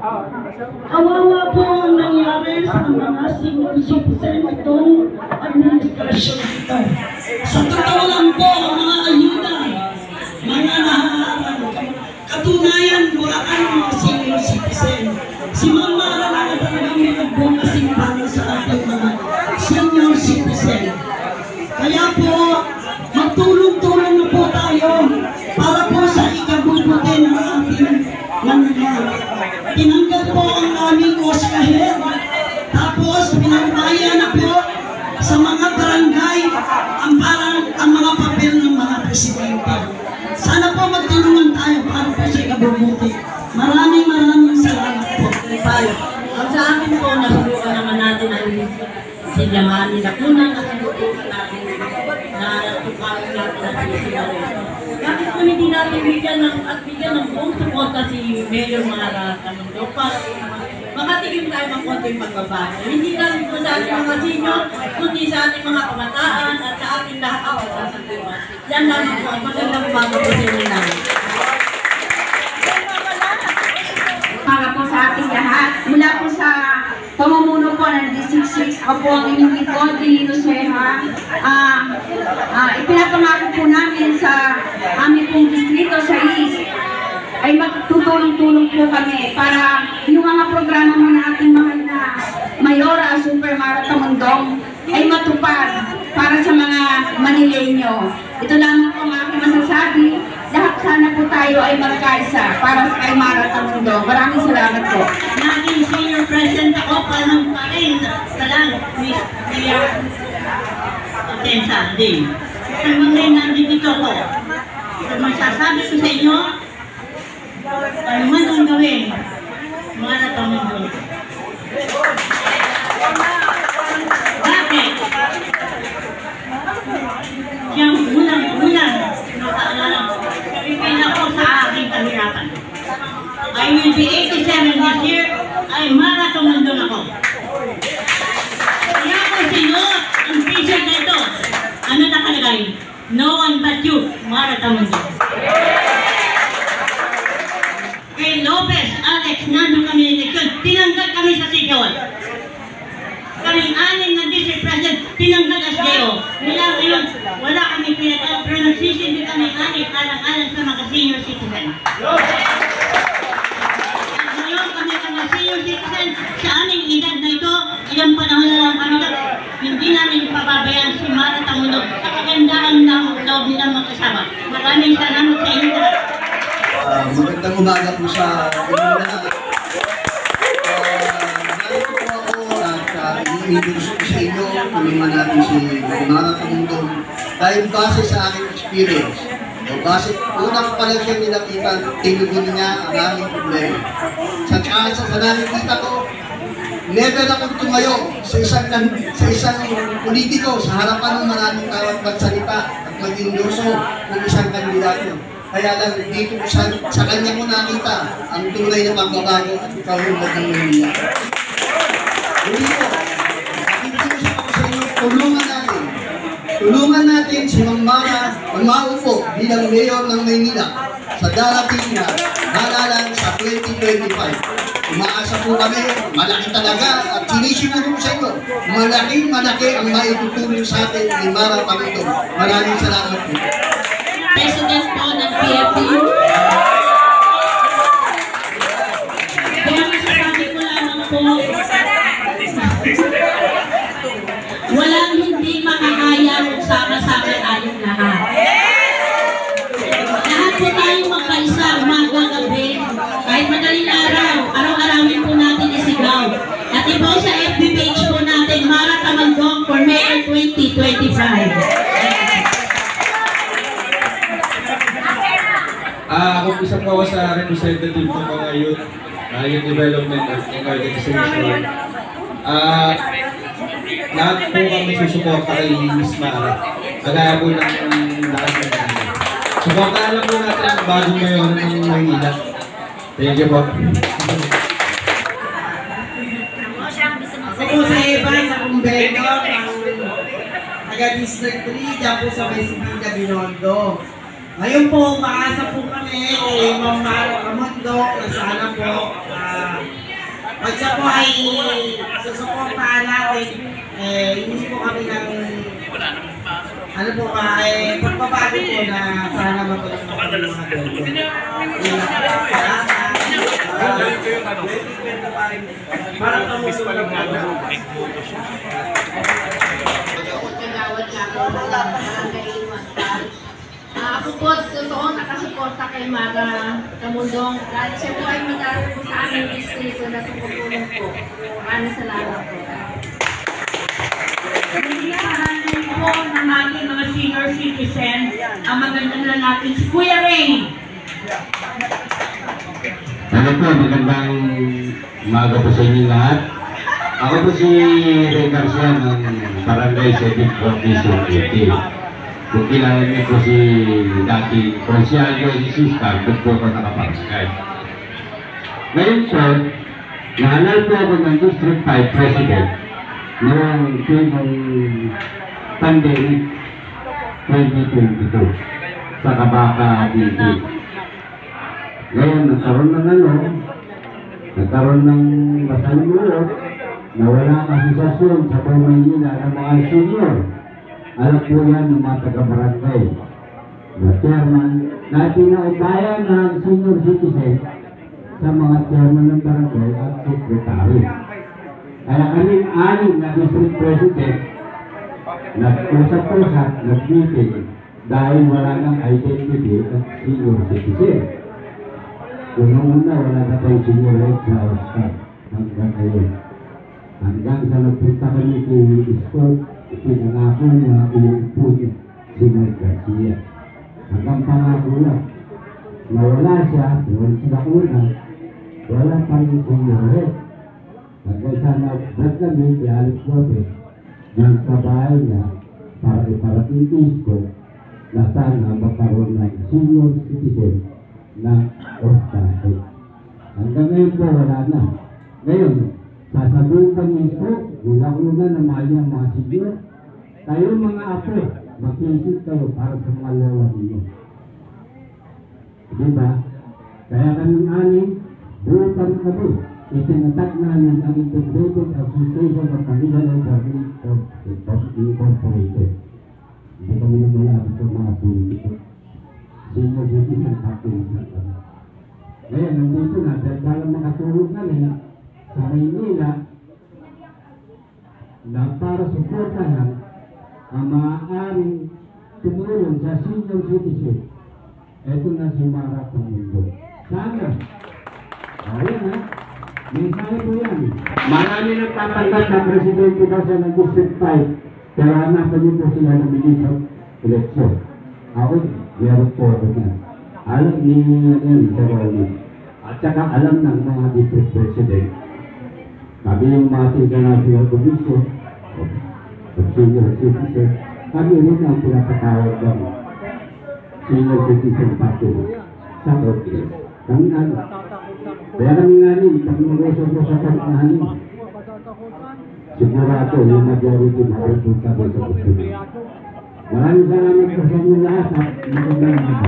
Kawawa po ang nangyari sa mga senior citizen itong administrasyon ito. Sa totoo lang po, ang mga ayuda, mga nahaharap, katunayan, wala ang mga senior citizen. Si Mama Mara na talagang may nagbungasing para sa ating mga senior citizen. Kaya po, magtulong-tulong na po tayo para po sa ikabubuti ng ating nangyayari. Tinanggap po ang aming Oscar, tapos pinagmaya na po sa mga barangay ang mga papel ng mga presidente. Sana po magtulungan tayo para po sa ikabubuti. Maraming salamat po. Ang sa akin po, nasubukan naman natin ang silyamahan nila. Kunang nasubukan natin na tukarin natin ang silyamahan. Bakit kung hindi natin bigyan ng buong suporta si Mayor Mara Tamundo para makatigim tayo ng konting pagbabago. Hindi lang po sa ating mga senior, kundi sa ating mga kabataan at sa ating lahat ang kasasaguan. Yan lang po ang magandang bago po sa inyo namin. Para po sa ating lahat, mula po sa pamumuno po ng D66, ako po ang inyong lingkod, Lino Seha. Ipinapangako po namin sa aming pong distrito sa East ay magtutulong-tulong po kami para yung mga programa mo na ating mahal na Mayora Super Mara Tamundong ay matupad para sa mga Manileño. Ito lamang po ang aking masasabi. Lahat sana po tayo ay magkaisa para sa kay Mara Tamundong. Maraming salamat po. Naging senior president ako palang pa rin sa lang, Miss Tia Tensa din. Sa mga nandito ko, masasabi ko sa inyo, ano man ang gawin, Mara Tamundong. Bakit? Siyang unang-unang nakaalala ko, pipin ako sa aking kahirapan. I will be 87 this year, ay Mara Tamundong ako. Kaya ako sinuot ang t-shirt na ito. Ano nakalagay? No one but you, Mara Tamundong. Kay Lopez, Alex, nandun kami ng eleksyon, tinanggal kami sa City Hall. Kaming anin na district president, tinanggal as DO. Mula ngayon, wala kami pinag-alam, pero nagsisindi kami anin alang-alang sa mga senior citizen. Ngayon kami mga senior citizen, sa aming edad na ito, ilang panahon na lang kami, hindi namin pababayaan si Mara Tamundong sa kagandahan ng loob nilang magkasama. Maraming salamat sa inyo. Magandang umaga po sa inyo lahat. Narito po ako at i-introduce ko sa inyo, tulungan natin si Mara Tamundong dahil base sa aking experience. Base, unang pa lang siya nilapitan, tinugon niya ang aming problema. Sa nakikita ko, never akong tumayo sa isang politiko sa harapan ng maraming tawag magsalita at mag-endorso ng isang kandidato. Kaya lang dito sa kanya mo nakita ang tunay na pagbabago at ikaw yung maging Manila. Dito, nakikiusap ako sa inyo, tulungan natin si Mang Mara ang maupo bilang mayor ng Maynila sa darating na halalan sa 2025. Umaasa po kami, malaki talaga at sinisiguro ko sa inyo, malaki ang maitutulong sa atin ni Mara Tamundong. Maraming salamat po. President po ng PFU. Kaya masasabi ko lamang po, walang hindi makakaya kung sama-sama tayong lahat. Lahat po tayong magkaisa, umaga, gabi, kahit madaling araw, araw-arawin po natin isigaw. At ipo sa FB page po natin, Mara Tamundong for Mayor 2025. Ako isa po ako sa representative ng mga youth development and organization. Lahat po kami susuporta kay Miss Mara. Kagaya po ng nakasalanan. Suportahan lang po natin ang bagong mayor ng Maynila. Thank you po. Ako po sa Evan, sa Kumbento, taga-District 3, dyan po sa Mesibilla, Binondo. Ngayon po, maasa po kami kay Ma'am Mara Tamundong na sana po Pag siya po ay susuportahan natin, hindi po kami ng ano po pagbabago po na sana matulog po kami mga doon. Parang kamusto lang po. Kagawad na ako ng barangay Iwastal. Ako po, totoo nakasuporta kay Mara Camundong. Dahil siya po ay mag-aaral po sa aming distrito na tumutulong po. Maraming salamat po. Hinihahanan po ng ating mga senior citizen ang maganda na natin si Kuya Ray. Ano po, magandang umaga po sa inyo lahat. Ako po si Ray Garcia ng Barangay Civic Coordination Committee. Kung kilala niyo po si dating konsyalyo si Sister, doon po ako nakapagsakay. Ngayon po, nahanal po ako ng District 5 President noong pandemic 2022 sa Kabaka, BT. Ngayon, nagkaroon ng masalulot na wala asosasyon sa Maynila ng mga senior. Alam po yan ng mga taga-barangay. Na chairman, na pinaubayan ng senior citizen sa mga chairman ng barangay at secretary. Kaya kaming anim na district president, nag-usap-usap, nag-meeting dahil wala ng identity at senior citizen. Unang-una, wala na tayong senior head sa Oscar hanggang ngayon. Hanggang sa nagpunta kami sa school, pinangako niya iupo niya si Mike Garcia. Hanggang pangako na, nawala siya, wala sila una, wala pa rin senior head. Hanggang sa nag-break kami si Alex Lopez, nang sa bahay niya para iparating ko na sana magkaroon ng senior citizen na Oscar. Hanggang ngayon po wala na. Ngayon, sasabihin kami ko, una-una na mga senior, kayo mga apo, mag-isip kayo para sa mga lola ninyo. Diba? Kaya kaming anim, buutan kami. Itinatak namin ang Integrated Association of Manila Government Incorporated. Hindi kami na malapit sa mga politiko. Senior citizen activities na kami. Ngayon, nandito na, dahil para makatulog kami sa Maynila na para suportahan ang maaaring tumulong sa senior citizen. Ito na si Mara Camundong. Sana, ayan ha, mensahe po yan. Marami nagtatanggap na presidente daw sa ng District 5, kaya hanapan niyo po sila ng bilisang eleksyon. Ako, meron po ako na. Alam ni sa Rowley. At saka alam ng mga district president. Kami yung mga international commission of senior citizen. Kami rin ang pinapatawag ng senior citizen party sa Congress. Kami ano. Kaya kami nga rin, kami mag-usap po sa pagkahanin. Sigurado yung majority mapupunta doon sa Congress. Maraming salamat po sa inyo lahat at magandang mga.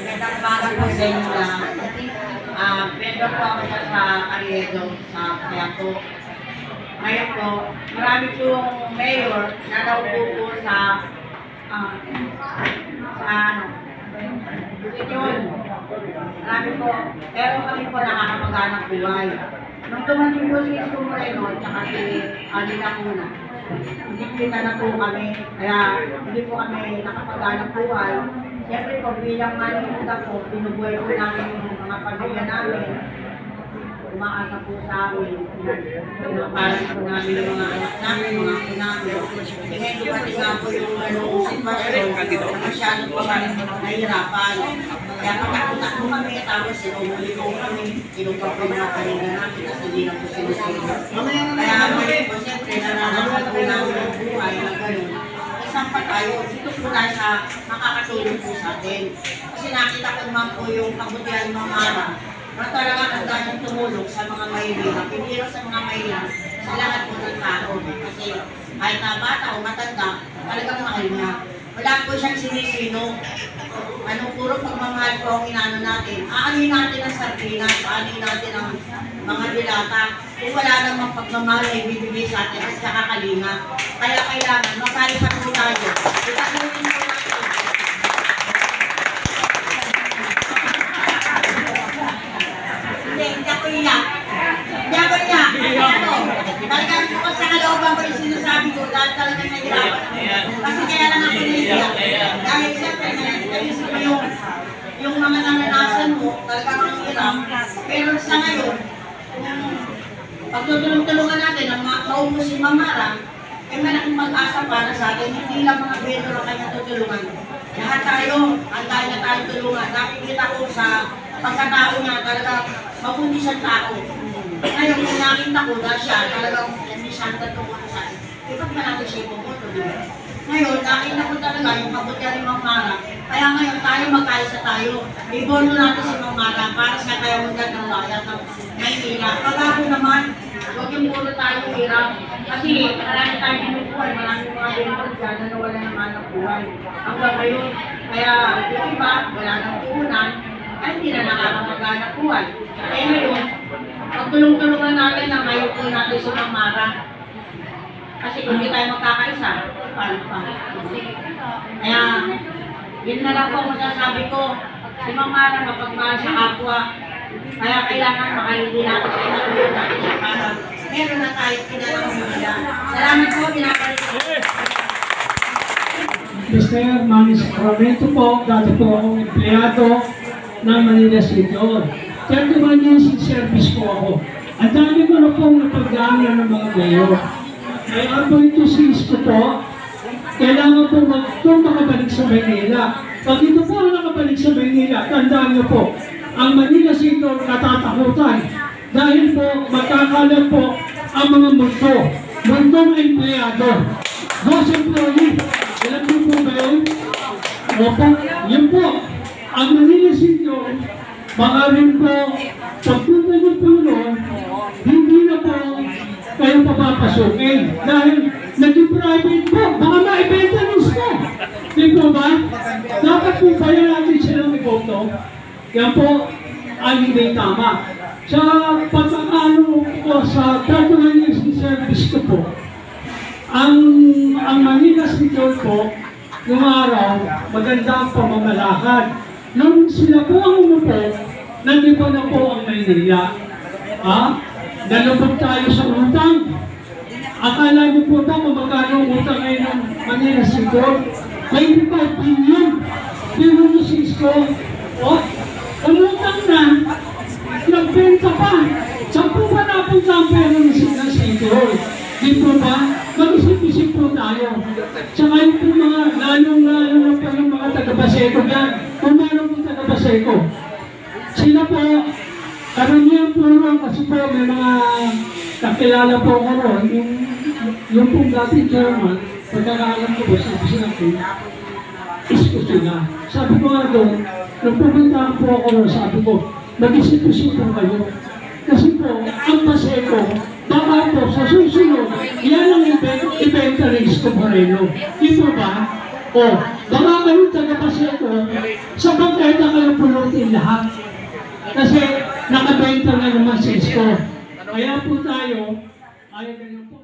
Magandang umaga po sa inyo lahat. Member po ako sa Carriedo, sa Quiapo. Ngayon po, marami pong mayor na naupo po sa Bukidyon. Marami po, pero kami po nakakapaghanap buhay. Nung tumating po si Isko Moreno at saka si Alina Cuna, hindi na po kami, kaya hindi po kami nakapaghanap buhay. Siyempre po, bilang manimuda po, pinubuhay po namin yung mga pamilya namin. Umaasa po sa amin, pinaparan po namin yung mga anak namin, mga apo namin. Ngayon, dumating nga po yung sitwasyon, masyado po kami nahihirapan. Kaya pagkakutak po kami, tapos sinumuli po kami, kinupa po yung mga kanina namin, at hindi na po sinusunod. Kaya ngayon po, siyempre, naranasan po namin ang buhay na gano'n. Isang pa tayo, dito po tayo sa makakatulong po sa atin. Kasi nakita ko naman po yung kabutihan ng Mara, na talagang hanggang tumulong sa mga mahirap, hindi lang sa mga mahirap, sa lahat po ng tao. Kasi kahit na bata o matanda, talagang mahal niya. Wala po siyang sinisino. Ano, puro pagmamahal po ang inano natin. Aanin natin ang sardinas, aanin natin ang mga dilata. Kung wala namang pagmamahal ay bibigay sa atin at saka kalinga. Kaya kailangan, magkalipat po tayo. Itagunin po natin. Hindi ako iyak. Hindi ako iyak. Ano? Talagang po sa kalooban ko yung sinasabi ko dahil talagang nahirapan ako. Kasi kaya lang ako naiiyak. Dahil siyempre, naisip ko yung mga naranasan mo, talagang ang hirap. Pero sa ngayon, pagtutulong-tulungan natin ang maubos si Mamara, ay malaking mag-asa para sa atin. Hindi lang mga vendor ang kanya tutulungan. Lahat tayo, hantay na tayo tulungan. Nakikita ko sa pagkatao niya, talagang mabuti siyang tao. Ngayon, kung nakita ko na siya, talagang santa tungkol sa akin. Ipag na natin siya ipumoto, di ba? Ngayon, nakita ko talaga yung kabutihan ni Mamara. Kaya ngayon, tayo magkaisa tayo. Ibono natin si Mamara para sa kaya mundan ng bayan ng Maynila. Pagkako naman, huwag yung puro tayo hirap. Kasi marami tayo binubuhay, marami mga vendor dyan na nawala ng anak buhay. Hanggang ngayon, kaya yung iba, wala nang puhunan, ay hindi na nakakamaganap buhay. Kaya ngayon, pagtulong-tulungan natin na ngayon po natin si Mamara. Kasi kung hindi tayo magkakaisa, paano pa? Kaya, yun na lang po ang masasabi ko. Si Mamara mapagmahal sa kapwa. Kaya kailangan makahindi natin sa inatulong natin siya para meron na tayo pinanamamila. Salamat po, pinapalik ko. Mr. Manny Sacramento po, dati po akong empleyado ng Manila City Hall. 31 years in service po ako. Ang dami ko na pong napagdaanan ng mga mayor. Kaya po ito sis ko po, kailangan po makabalik sa Manila. Pag ito po ang nakabalik sa Manila, tandaan niyo po, ang Manila City Hall katatakutan. Dahil po, magkakalat po ang mga mundong empleyado. Those employees, alam niyo po ba yun? Opo, yun po. Ang Manila City Hall, baka rin po, pagpunta niyo po noon, hindi na po kayo papapasukin. Dahil naging private po, baka maibenta gusto. Di po ba? Dapat po kaya natin silang iboto. Yan po ay hindi tama. Sa pagkakaano po sa 31 years in service ko po, ang Manila City Hall po, yung araw, maganda ang pamamalakad. Nung sila po ang umupo, nandito na po ang Maynila. Nalubog tayo sa utang. Akala niyo po ba kung magkano ang utang ngayon ng Manila City Hall? 25 billion. Pero mo Cisco, umutang na, nagbenta pa. Saan po ba napunta ang pera ng City Hall? Di po ba? Mag-isip-isip po tayo. Tsaka yung po mga, lalong-lalo na po yung mga taga-Baseco yan. Kung meron po taga-Baseco. Sila po, karamihan po ron kasi po may mga kakilala po ko ron. Yung pong dating chairman, pagkakaalam ko po, sabi sila po, isko sila. Sabi ko nga doon, nung pumunta po ako ron, sabi ko, mag-isip-isip po kayo. Kasi po, ang Baseco, baka po sa susunod, yan ang ibenta rin Isko Moreno. Di po ba? Baka kayo taga-Baseco, sa bangketa kayo pulutin lahat. Kasi nakabenta na naman si Isko. Kaya po tayo, ayaw ganyan po.